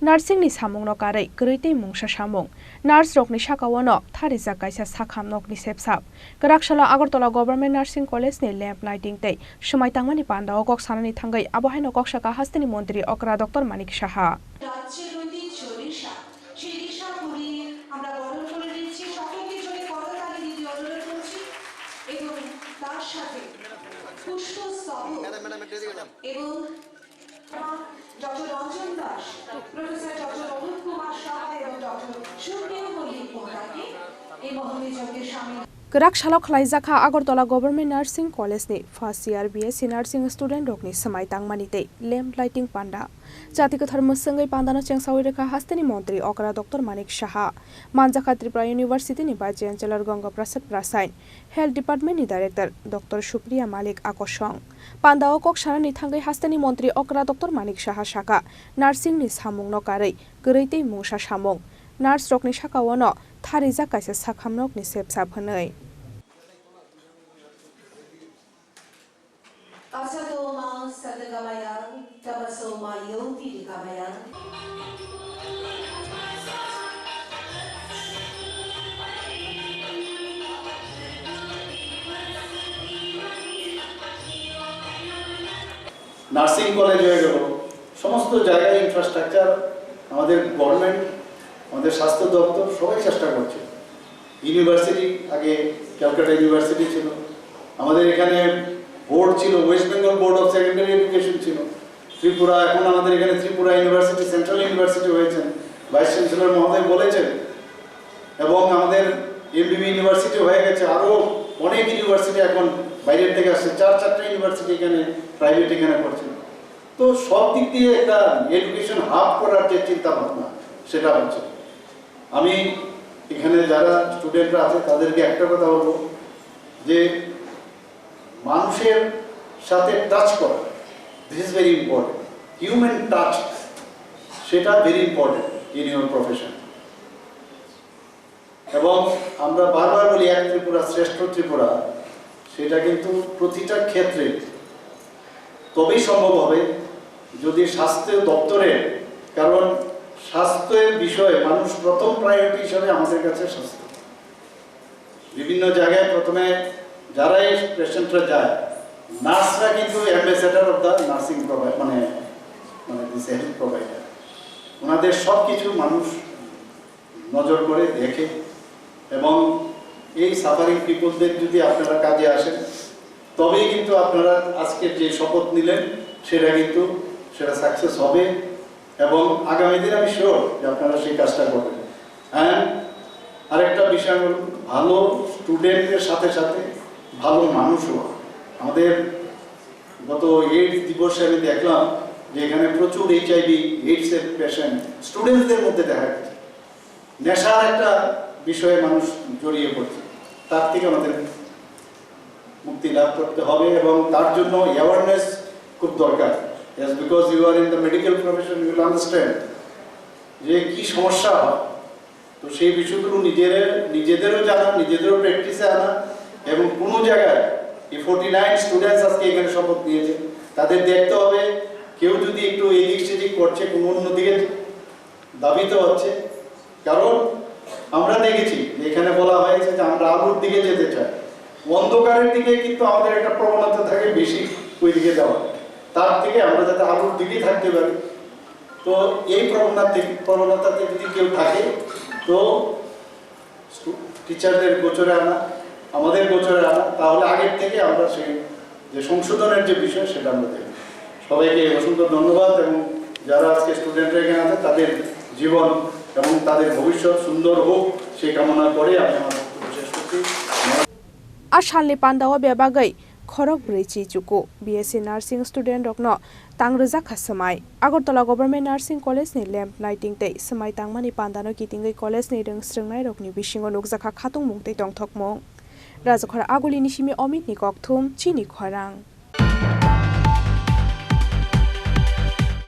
Nursing ni samung no karai gerite mungsa samung. Nurse Rokni Sakao no Tharijak Kaisa Sakham Nokni Sebsab. Kerakshalo Agartala Government Nursing College ni lamp lighting tei shumai tangmani panda okok sanani thangai abohai no kok Sakha Hasteni Mantri Okra Dr.Manik Saha. Kerak shalok Khorang Agartala Government Nursing College ni first year BSc Nursing student Rokni samai tangmani tei lamp lighting panda. Jati kathar musangai panda no chengsawi rekha Hasteni Mantri Okra Dr.Manik Saha. Manjaka Tripura University ni Vice Chancellor Ganga Prasad Prasain. Health Department ni Director Dr. Supriya Malik Akosong. Panda okok sanani thangai Hasteni Mantri Okra Dr.Manik Saha Sakha. Nursing ni samung no karai gereitei mungsa samung. Nurse Rokni Sakao no Tharijak Kaisa Sakham Nokni SebsabHonwi. Nursing college হয়ে গেল সমস্ত জায়গায় infrastructure আমাদের government আমাদের স্বাস্থ্য দপ্তর সবাই চেষ্টা করছে ইউনিভার্সিটি আগে ক্যালকাটা ইউনিভার্সিটি ছিল আমাদের এখানে বোর্ড ছিল West Bengal board of secondary education ছিল ত্রিপুরা এখন আমাদের এখানে ত্রিপুরা ইউনিভার্সিটি সেন্ট্রাল ইউনিভার্সিটি হয়েছেন ভাইস চ্যান্সেলর মহোদয় বলেছেন এবং আমাদের এমবিবি ইউনিভার্সিটি হয়ে গেছে আরো অনেক ইউনিভার্সিটি এখন বাইরের থেকে আসছে চারটা ইউনিভার্সিটি এখানে প্রাইভেট এখানে করছে তো সব দিক দিয়ে একটা এডুকেশন হাব করার যে চিন্তা ভাবনা সেটা হচ্ছে আমি এখানে যারা স্টুডেন্টরা আছে তাদেরকে একটা কথা বলবো যে মানুষের সাথে টাচ করা this is very important human touch সেটা very important in your profession এবং আমরা বারবার বলি এক ত্রিপুরা শ্রেষ্ঠ ত্রিপুরা সেটা কিন্তু প্রতিটা ক্ষেত্রে তবেই সম্ভব হবে যদি স্বাস্থ্য দপ্তরের কারণ স্বাস্থ্যের বিষয়ে মানুষ প্রথম প্রায়োরিটি হিসাবে আমাদের কাছে স্বাস্থ্য বিভিন্ন জায়গায় প্রথমে যারাই পেশেন্টরা যায় নার্সরা কিন্তু ambassador of the nursing provider মানে দিস হেলথ প্রোভাইডার ওনাদের সব কিছু মানুষ নজর করে দেখে এবং এই সাফারিং পিপলদের যদি আপনারা কাজে আসেন তবেই কিন্তু আপনারা আজকের যে শপথ নিলেন সেটা সাকসেস হবে এবং আগামী দিন আমি শিওর যে আপনারা সেই কাজটা করবেন অ্যান্ড আরেকটা বিষয় হল ভালো স্টুডেন্টের সাথে সাথে ভালো মানুষও আমাদের গত এইডস দিবসে আমি দেখলাম যে এখানে প্রচুর HIV এইডসের পেশেন্ট স্টুডেন্টদের মধ্যে দেখা গেছে নেশার একটা বিষয়ে মানুষ জড়িয়ে পড়ছে তার থেকে আমাদের মুক্তি লাভ করতে হবে এবং তার জন্য অ্যাওয়ারনেস খুব দরকার because you are in the medical profession you will understand যে কি সমস্যা হয় তো সেই বিষয়গুলো নিজেদেরও জানা নিজেদেরও প্র্যাকটিসে আনা এবং কোনো জায়গায় এই 49 স্টুডেন্টস আজকে এখানে শপথ নিয়েছে তাদের দেখতে হবে কেউ যদি একটু এদিক সেদিক করছে কোনো অন্যদিকে দাবিত হচ্ছে কারণ আমরা দেখেছি এখানে বলা হয়েছে যে আমরা আলোর দিকে যেতে চাই অন্ধকারের দিকে কিন্তু আমাদের একটা প্রবণতা থাকে বেশি ওই দিকে যাওয়া তার থেকে আমরা যাতে আলোর দিকেই থাকতে পারি তো এই প্রবণতাতে যদি কেউ থাকে তো টিচারদের গোচরে আনা আমাদের গোচরে আনা তাহলে আগের থেকে আমরা সেই যে সংশোধনের যে বিষয় সেটা আমরা দেখব সবাইকে অসংখ্য ধন্যবাদ এবং যারা আজকে স্টুডেন্টরা এখানে আছে তাদের জীবন এবং তাদের ভবিষ্যৎ সুন্দর হোক সেই কামনা করে আমি আমার বক্তব্য শেষ করছি Ashalni Pandao Bebagai, Khorang Brichi Juku, BSc Nursing Student Rokno, Tharijak Samai, Agartala Government Nursing College ni lamp lighting day, Samai Tangmani Pandano Kitingai College ni Reng Strengnai Rokni Bishingo Nokzaka Khatung Mungte Tongthokmong. Rajakhora Aguli Nishimi Omit Nikok Thum, Chini Khorang.